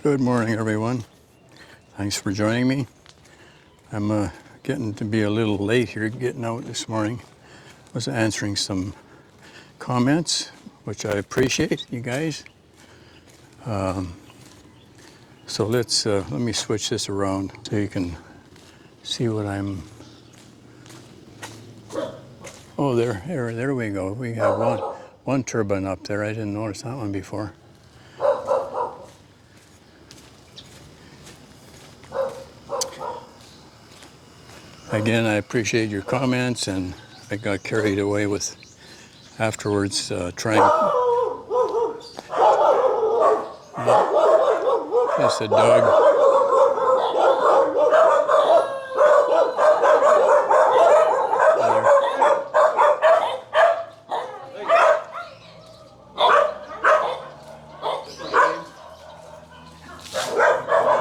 Good morning, everyone. Thanks for joining me. I'm getting to be a little late here getting out this morning. Was answering some comments, which I appreciate, you guys. So let me switch this around so you can see what I'm. Oh, there we go. We have one turbine up there. I didn't notice that one before. Again, I appreciate your comments, and I got carried away with afterwards trying. That's a dog.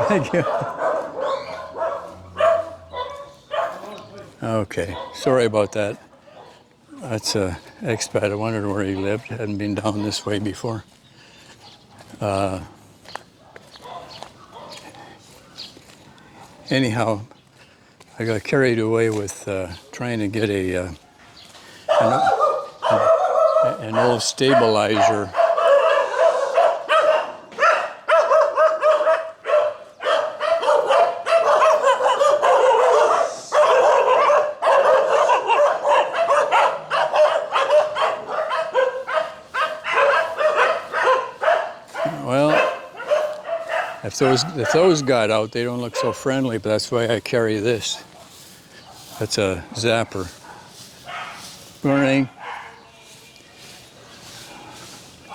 Thank you. Okay, sorry about that. That's an expat. I wondered where he lived. Hadn't been down this way before. Anyhow, I got carried away with trying to get an old stabilizer. Well, if those got out, they don't look so friendly, but that's why I carry this. That's a zapper. Morning.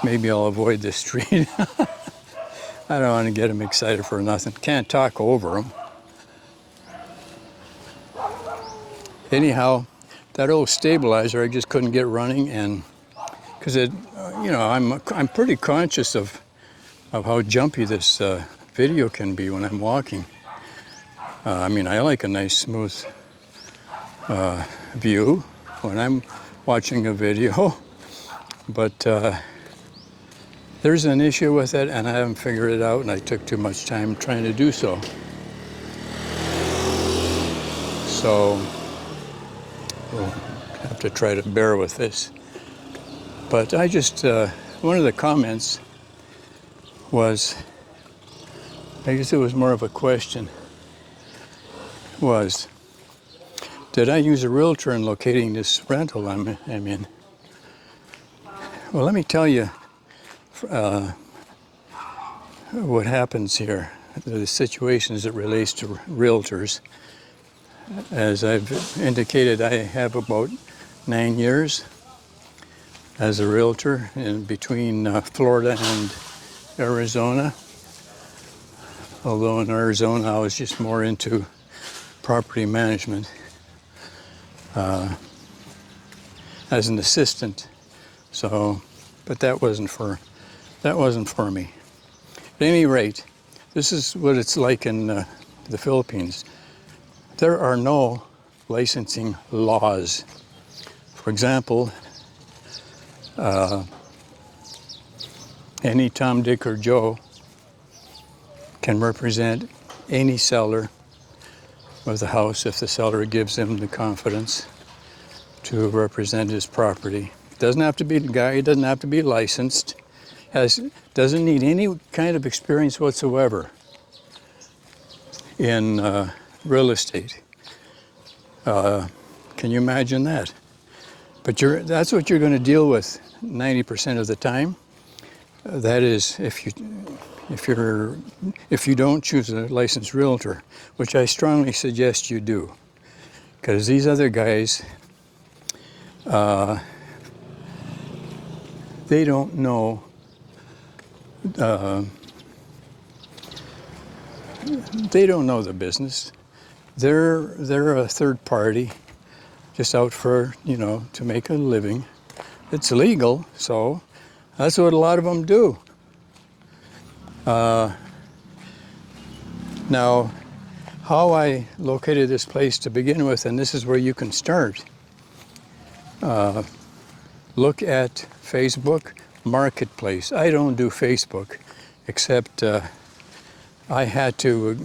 Maybe I'll avoid this street. I don't want to get him excited for nothing. Can't talk over him. Anyhow, that old stabilizer I just couldn't get running, and because I'm pretty conscious of how jumpy this video can be when I'm walking. I mean, I like a nice smooth view when I'm watching a video, but there's an issue with it, and I haven't figured it out, and I took too much time trying to do so. So we'll have to try to bear with this. But I just, one of the comments was, I guess it was more of a question, was, did I use a realtor in locating this rental I'm in? Well, let me tell you what happens here, the situations that relates to realtors. As I've indicated, I have about 9 years as a realtor in between Florida and Arizona. Although in Arizona I was just more into property management as an assistant. So, but that wasn't for me. At any rate, this is what it's like in the Philippines. There are no licensing laws. For example, any Tom, Dick, or Joe can represent any seller of the house if the seller gives him the confidence to represent his property. Doesn't have to be the guy, doesn't have to be licensed, doesn't need any kind of experience whatsoever in real estate. Can you imagine that? But that's what you're going to deal with 90% of the time. That is, if you don't choose a licensed realtor, which I strongly suggest you do, because these other guys, they don't know. They don't know the business. They're a third party, just out for, to make a living. It's legal, so that's what a lot of them do. Now, how I located this place to begin with, and this is where you can start. Look at Facebook Marketplace. I don't do Facebook, except I had to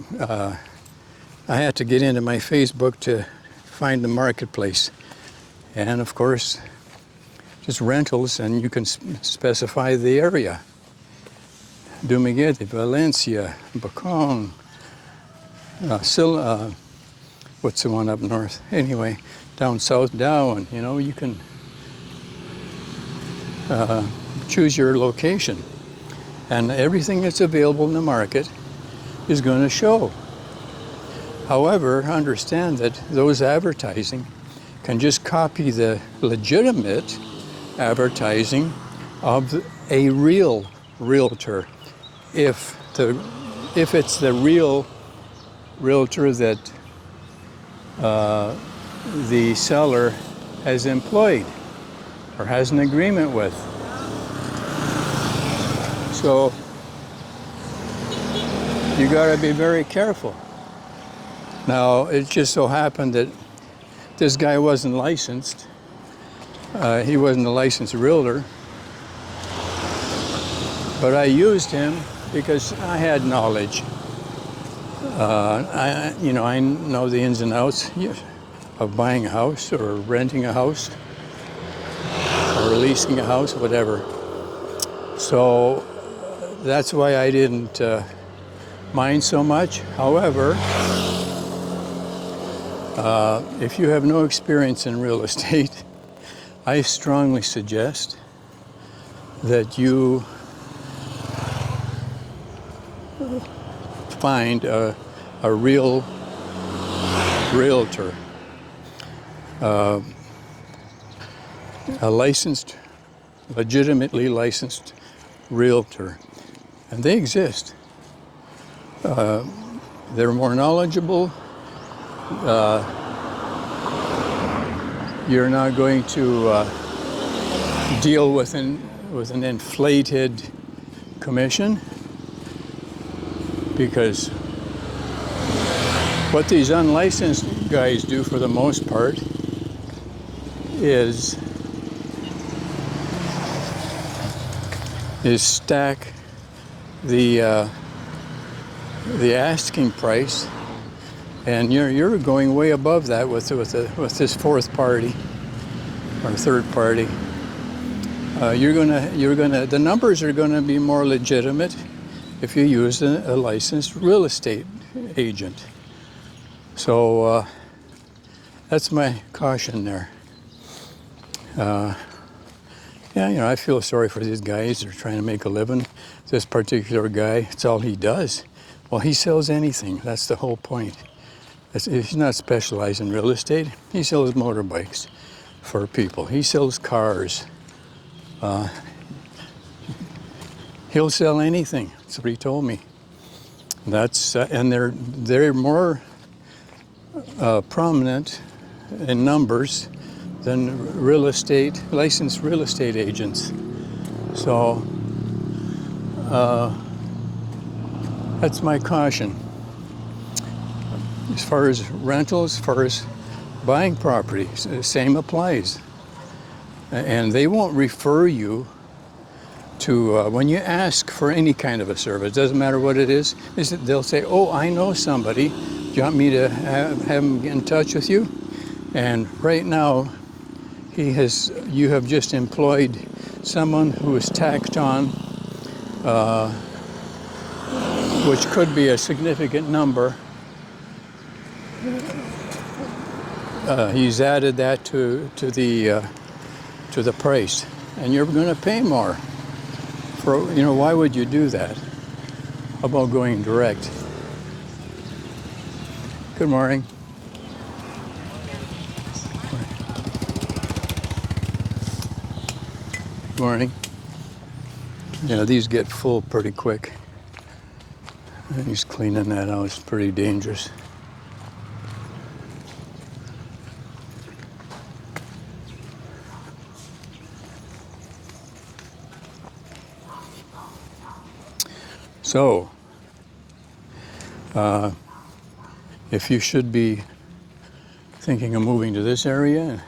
get into my Facebook to find the marketplace, and of course, just rentals, and you can specify the area. Dumaguete, Valencia, Bacong, what's the one up north? Anyway, down south, Down. You know, you can choose your location, and everything that's available in the market is going to show. However, understand that those advertising can just copy the legitimate advertising of a real realtor, if it's the real realtor that the seller has employed or has an agreement with. So you got to be very careful. Now, it just so happened that this guy wasn't licensed. He wasn't a licensed realtor, but I used him because I had knowledge. I know the ins and outs of buying a house or renting a house or leasing a house, whatever. So that's why I didn't mind so much. However, if you have no experience in real estate, I strongly suggest that you find a real realtor, a licensed, legitimately licensed realtor, and they exist. They're more knowledgeable. You're not going to deal with an inflated commission, because what these unlicensed guys do for the most part is stack the asking price, and you're going way above that with this fourth party or third party. The numbers are gonna be more legitimate if you use a licensed real estate agent. So that's my caution there. I feel sorry for these guys. They're trying to make a living. This particular guy, it's all he does. Well, he sells anything. That's the whole point. He's not specialized in real estate. He sells motorbikes for people. He sells cars. He'll sell anything. That's what he told me. And they're more prominent in numbers than licensed real estate agents. So that's my caution. As far as rentals, as far as buying property, same applies. And they won't refer you to, when you ask for any kind of a service, doesn't matter what it is, they'll say, oh, I know somebody. Do you want me to have him get in touch with you? And right now, you have just employed someone who is tacked on, which could be a significant number. He's added that to the price, and you're going to pay more. Why would you do that? How about going direct? Good morning. Good morning. These get full pretty quick. He's cleaning that out. It's pretty dangerous. So, if you should be thinking of moving to this area,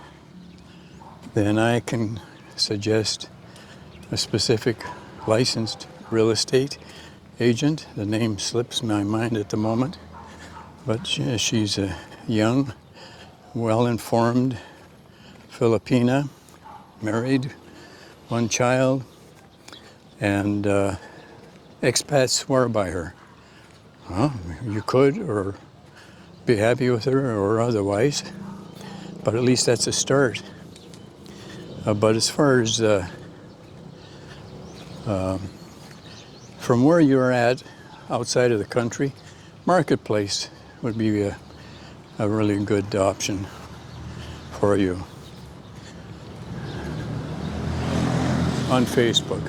then I can suggest a specific licensed real estate agent. The name slips my mind at the moment, but she's a young, well-informed Filipina, married, one child, and expats swear by her. Well, you could or be happy with her or otherwise, but at least that's a start. But as far as from where you're at outside of the country, marketplace would be a really good option for you on Facebook.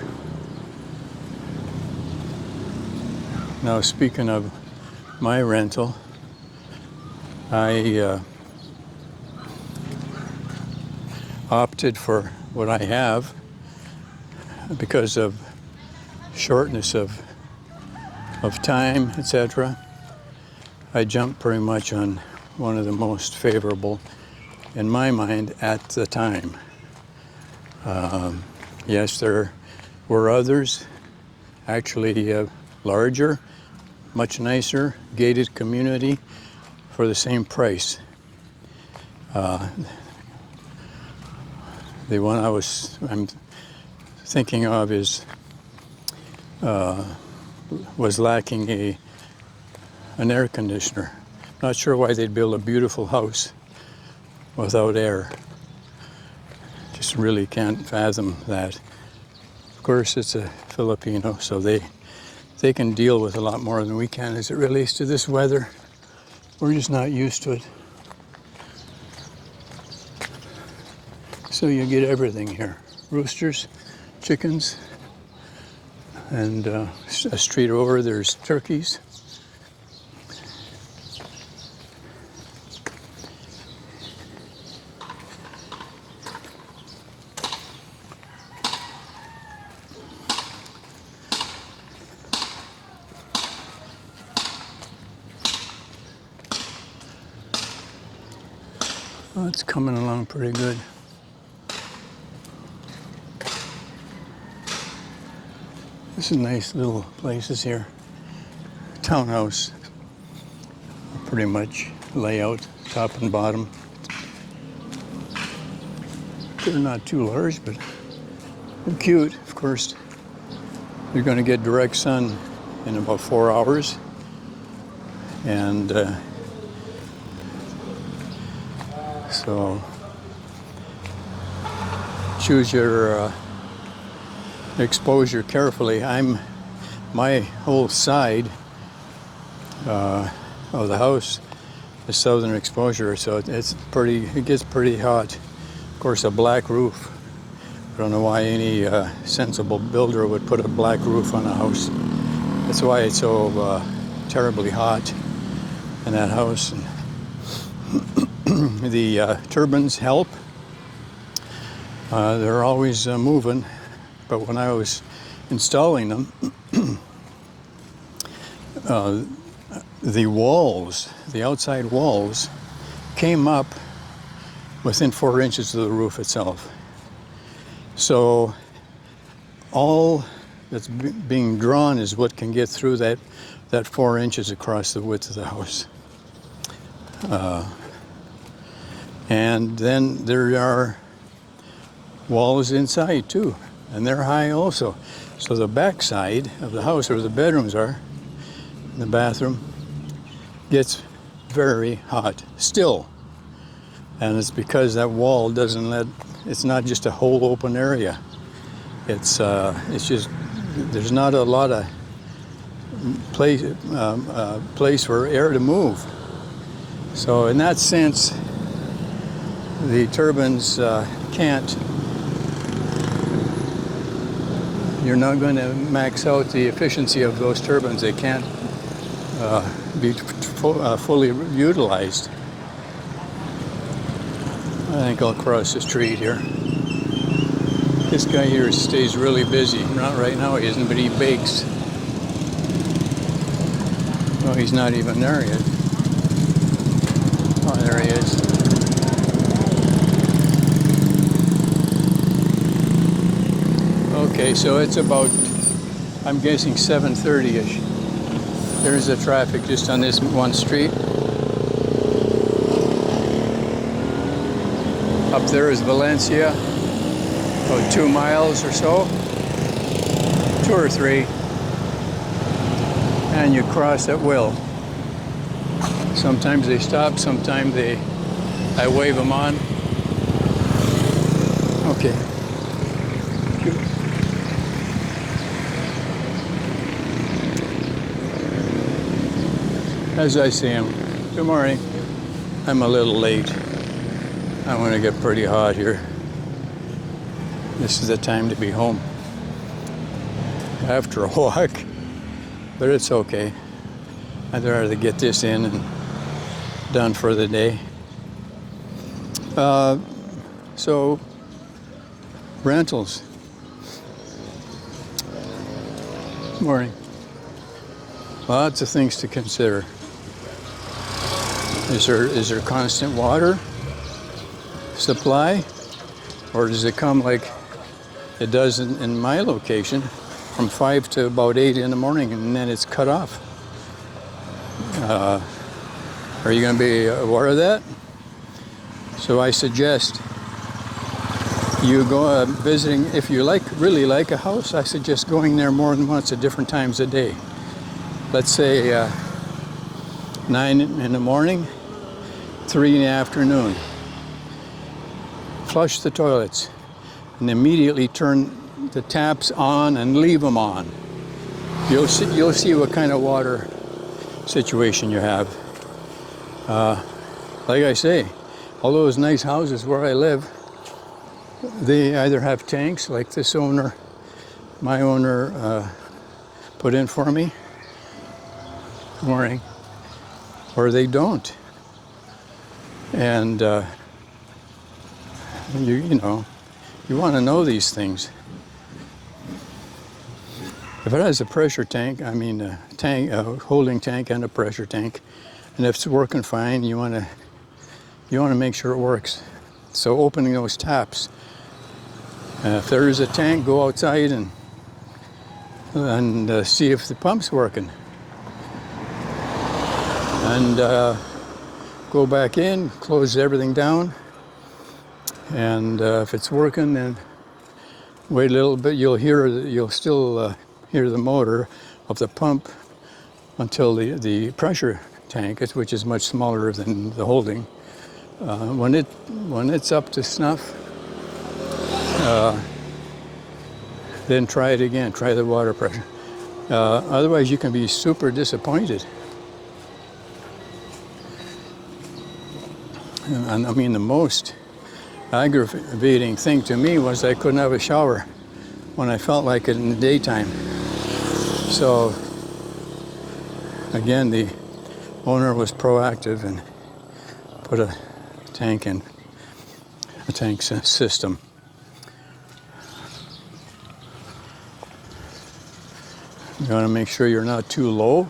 Now, speaking of my rental, I opted for what I have because of shortness of time, etc. I jumped pretty much on one of the most favorable, in my mind, at the time. Yes, there were others, actually larger, much nicer, gated community for the same price. The one I'm thinking of was lacking an air conditioner. Not sure why they'd build a beautiful house without air. Just really can't fathom that. Of course, it's a Filipino, so they can deal with a lot more than we can as it relates to this weather. We're just not used to it. So you get everything here. Roosters, chickens, and a street over there's turkeys. Well, it's coming along pretty good. This is nice little places here. Townhouse, pretty much layout, top and bottom. They're not too large, but they're cute. Of course, you're going to get direct sun in about 4 hours, and so choose your exposure carefully. My whole side of the house is southern exposure, so it gets pretty hot. Of course, a black roof. I don't know why any sensible builder would put a black roof on a house. That's why it's so terribly hot in that house. And the turbines help. They're always moving, but when I was installing them, the walls, the outside walls, came up within 4 inches of the roof itself. So all that's being drawn is what can get through that 4 inches across the width of the house. And then there are walls inside too, and they're high also. So the back side of the house, where the bedrooms are, the bathroom, gets very hot still. And it's because that wall doesn't it's not just a whole open area. It's just, there's not a lot of place for air to move. So in that sense, the turbines can't, you're not going to max out the efficiency of those turbines. They can't be fully utilized. I think I'll cross the street here. This guy here stays really busy. Not right now he isn't, but he bakes. Oh, he's not even there yet. Oh, there he is. Okay, so it's about I'm guessing 7:30-ish. There's the traffic just on this one street. Up there is Valencia, about 2 miles or so, 2 or 3, and you cross at will. Sometimes they stop, sometimes I wave them on. Okay. As I see him, good morning. I'm a little late. I'm going to get pretty hot here. This is the time to be home after a walk, but it's okay. I'd rather get this in and done for the day. So, rentals. Morning. Lots of things to consider. Is there constant water supply, or does it come like it does in my location from 5 to about 8 in the morning, and then it's cut off? Are you going to be aware of that? So I suggest you go visiting. If you really like a house, I suggest going there more than once at different times a day. Let's say 9 in the morning, 3 in the afternoon. Flush the toilets and immediately turn the taps on and leave them on. You'll see what kind of water situation you have. Like I say, all those nice houses where I live, they either have tanks like this owner, my owner, put in for me. Morning, or they don't. And you want to know these things. If it has a pressure tank, I mean a tank, a holding tank and a pressure tank, and if it's working fine, you want to make sure it works. So opening those taps. If there is a tank, go outside and see if the pump's working. And go back in, close everything down, and if it's working, then wait a little bit. You'll still hear the motor of the pump until the pressure tank, which is much smaller than the holding, when it's up to snuff, then try it again. Try the water pressure. Otherwise, you can be super disappointed. And I mean, the most aggravating thing to me was I couldn't have a shower when I felt like it in the daytime. So, again, the owner was proactive and put a tank system. You want to make sure you're not too low.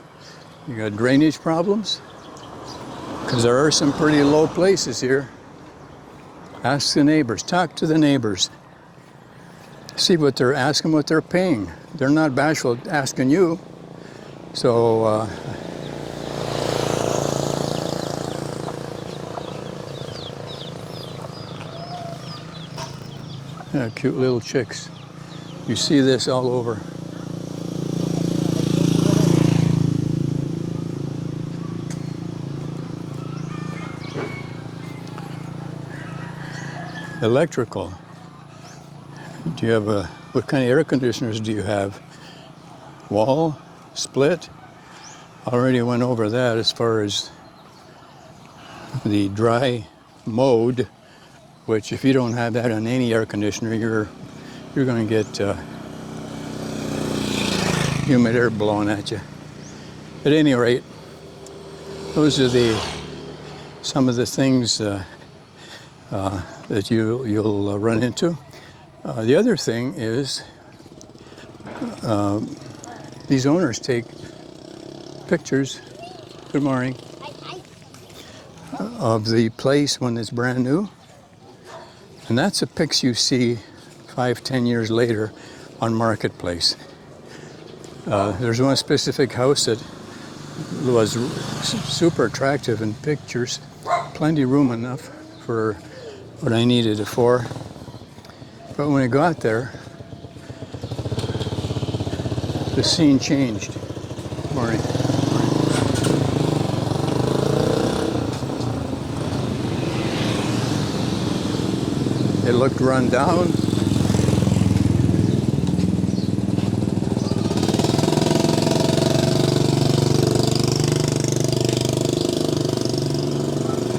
You got drainage problems, because there are some pretty low places here. Ask the neighbors, talk to the neighbors. See what they're asking, what they're paying. They're not bashful asking you. So, yeah, cute little chicks. You see this all over. Electrical. Do you have what kind of air conditioners do you have? Wall, split? Already went over that as far as the dry mode, which if you don't have that on any air conditioner, you're going to get humid air blowing at you. At any rate, those are some of the things that you'll run into. The other thing is these owners take pictures, good morning, of the place when it's brand new. And that's the pics you see 5-10 years later on Marketplace. There's one specific house that was super attractive in pictures, plenty room enough for what I needed it for. But when I got there, the scene changed. Morning. It looked run down.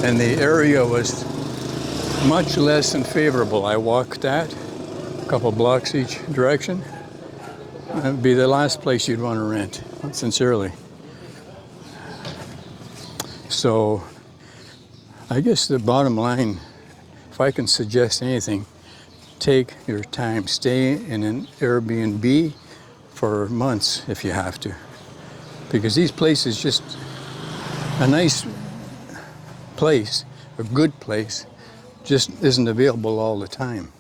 And the area was much less than favorable. I walked that a couple blocks each direction. That'd be the last place you'd want to rent, sincerely. So I guess the bottom line, if I can suggest anything, take your time. Stay in an Airbnb for months if you have to. Because these places, just a nice place, a good place, just isn't available all the time.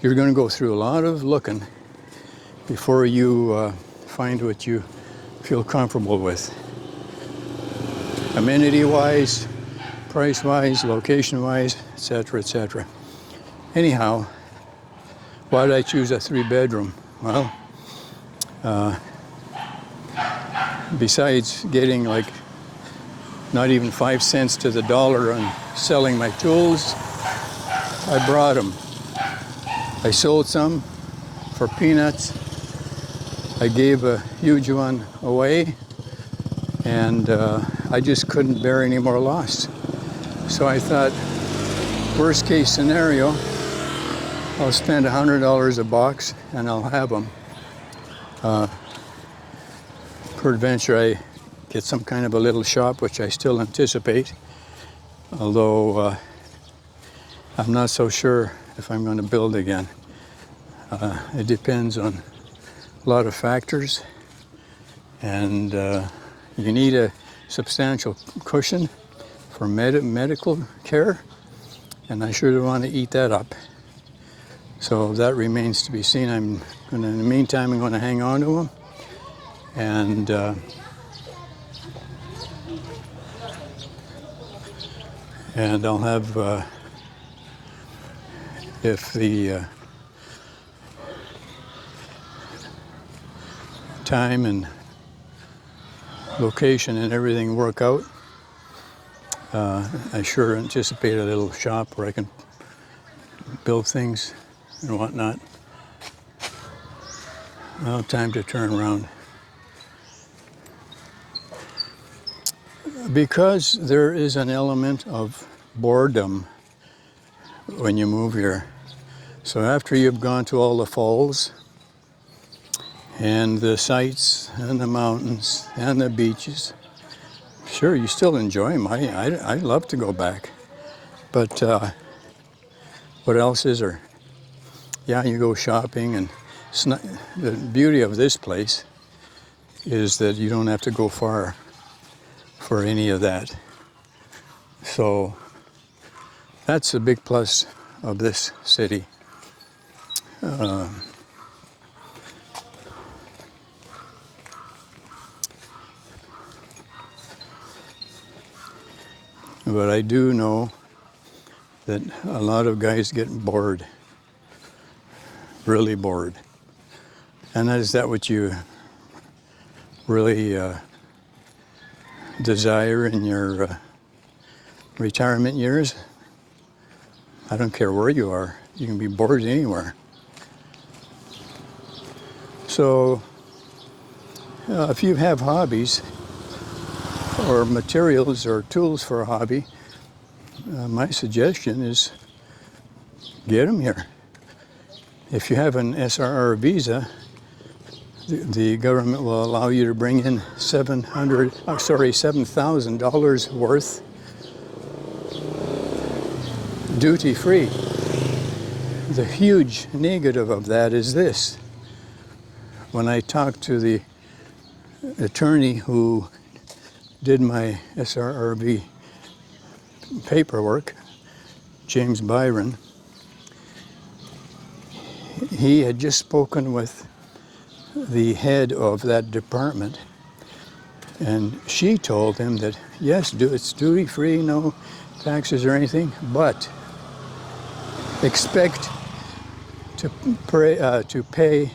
You're going to go through a lot of looking before you find what you feel comfortable with. Amenity-wise, price-wise, location-wise, etc., etc. Anyhow, why did I choose a 3-bedroom? Well, besides getting like not even 5 cents to the dollar on selling my tools, I brought them. I sold some for peanuts. I gave a huge one away, and I just couldn't bear any more loss. So I thought, worst case scenario, I'll spend $100 a box and I'll have them. Peradventure, I get some kind of a little shop, which I still anticipate, although I'm not so sure if I'm going to build again. It depends on a lot of factors, and you need a substantial cushion for medical care, and I sure don't want to eat that up. So that remains to be seen. In the meantime, I'm going to hang on to them, and I'll have, if the time and location and everything work out, I sure anticipate a little shop where I can build things and whatnot. Well, time to turn around. Because there is an element of boredom when you move here. So after you've gone to all the falls and the sights and the mountains and the beaches, sure, you still enjoy them. I love to go back. But what else is there? Yeah, you go shopping, and the beauty of this place is that you don't have to go far for any of that. So that's a big plus of this city. But I do know that a lot of guys get bored, really bored. And is that what you really desire in your retirement years? I don't care where you are. You can be bored anywhere. So if you have hobbies or materials or tools for a hobby, my suggestion is get them here. If you have an SRR visa, the government will allow you to bring in $7,000 worth duty-free. The huge negative of that is this. When I talked to the attorney who did my SRRB paperwork, James Byron, he had just spoken with the head of that department, and she told him that yes, it's duty free, no taxes or anything, but expect to pay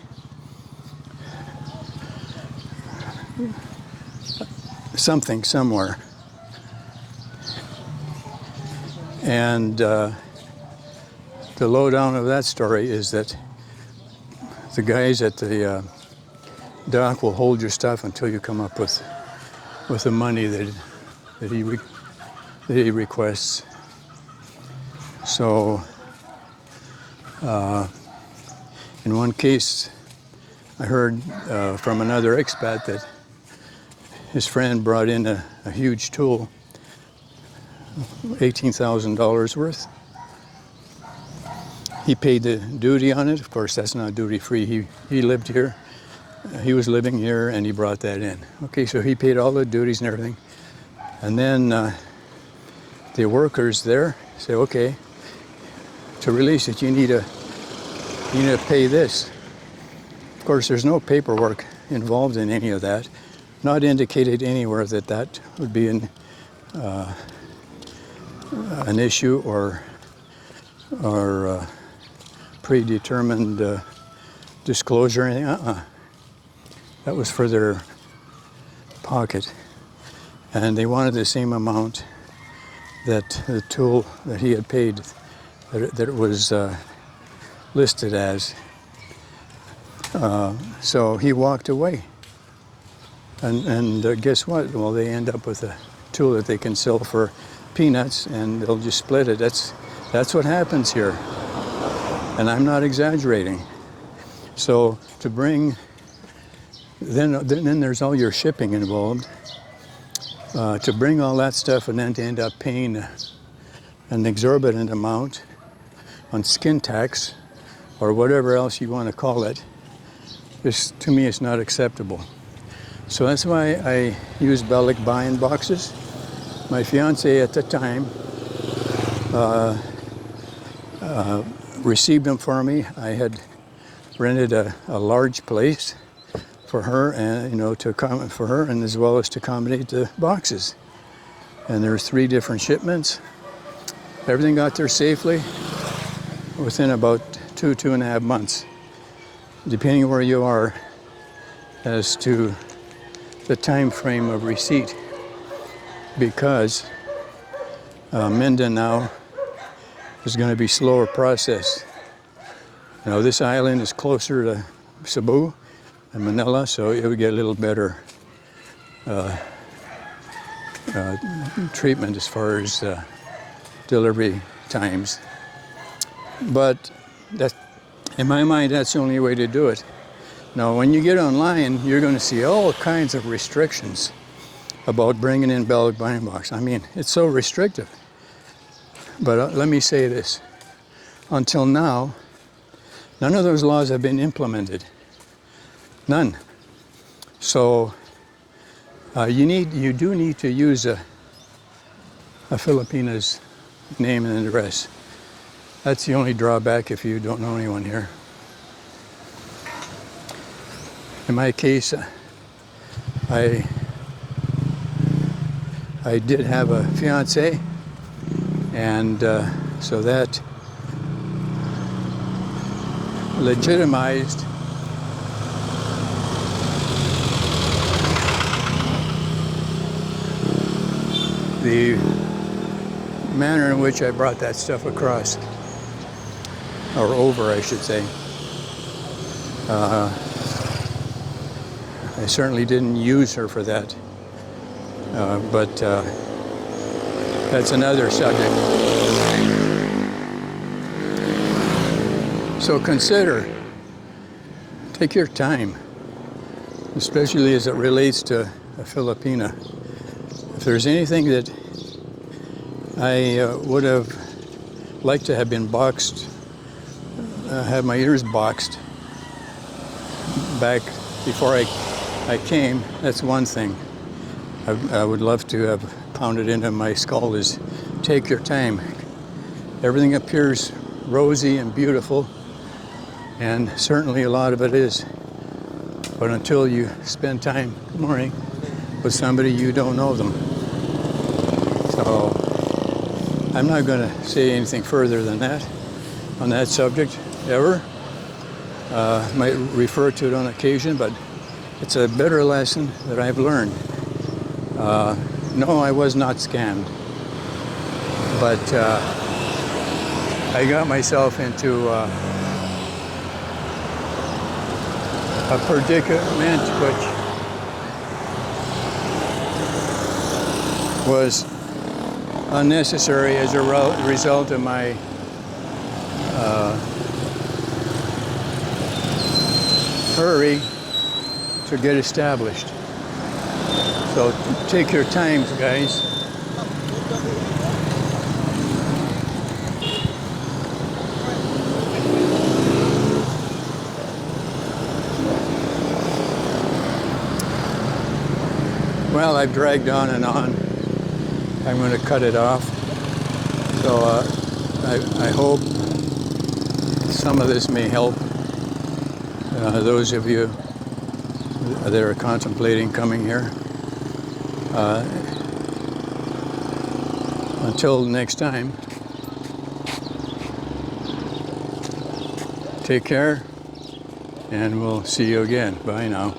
something somewhere. And the lowdown of that story is that the guys at the dock will hold your stuff until you come up with the money that he requests. So in one case, I heard from another expat that his friend brought in a huge tool, $18,000 worth. He paid the duty on it. Of course, that's not duty free. He lived here. He was living here, and he brought that in. Okay, so he paid all the duties and everything. And then the workers there say, okay, to release it, you need to pay this. Of course, there's no paperwork involved in any of that. Not indicated anywhere that would be an issue or predetermined disclosure or anything. That was for their pocket. And they wanted the same amount that the tool that he had paid, that it was listed as. So he walked away. And guess what? Well, they end up with a tool that they can sell for peanuts, and they'll just split it. That's what happens here. And I'm not exaggerating. So to bring, then there's all your shipping involved. To bring all that stuff and then to end up paying an exorbitant amount on skin tax or whatever else you want to call it, to me, it's not acceptable. So that's why I use bulk buying boxes. My fiance at the time received them for me. I had rented a large place for her, and for her, and as well as to accommodate the boxes. And there's 3 different shipments. Everything got there safely within about 2.5 months, depending where you are as to the time frame of receipt, because Minden now is going to be slower process. Now this island is closer to Cebu and Manila, so it would get a little better treatment as far as delivery times. But in my mind, that's the only way to do it. Now, when you get online, you're going to see all kinds of restrictions about bringing in bulk buying box. I mean, it's so restrictive. But let me say this. Until now, none of those laws have been implemented. None. So you do need to use a Filipina's name and address. That's the only drawback if you don't know anyone here. In my case, I did have a fiance, and so that legitimized the manner in which I brought that stuff across, or over, I should say. I certainly didn't use her for that, but that's another subject. So consider, take your time, especially as it relates to a Filipina. If there's anything that I would have liked to have been boxed, have my ears boxed back before I came, that's one thing. I would love to have pounded into my skull is take your time. Everything appears rosy and beautiful, and certainly a lot of it is. But until you spend time, good morning, with somebody, you don't know them. So I'm not going to say anything further than that on that subject ever. Might refer to it on occasion, but it's a better lesson that I've learned. No, I was not scammed, but I got myself into a predicament which was unnecessary as a result of my hurry to get established. So take your time, guys. Well, I've dragged on and on. I'm going to cut it off. So I hope some of this may help those of you that are contemplating coming here. Until next time, take care, and we'll see you again. Bye now.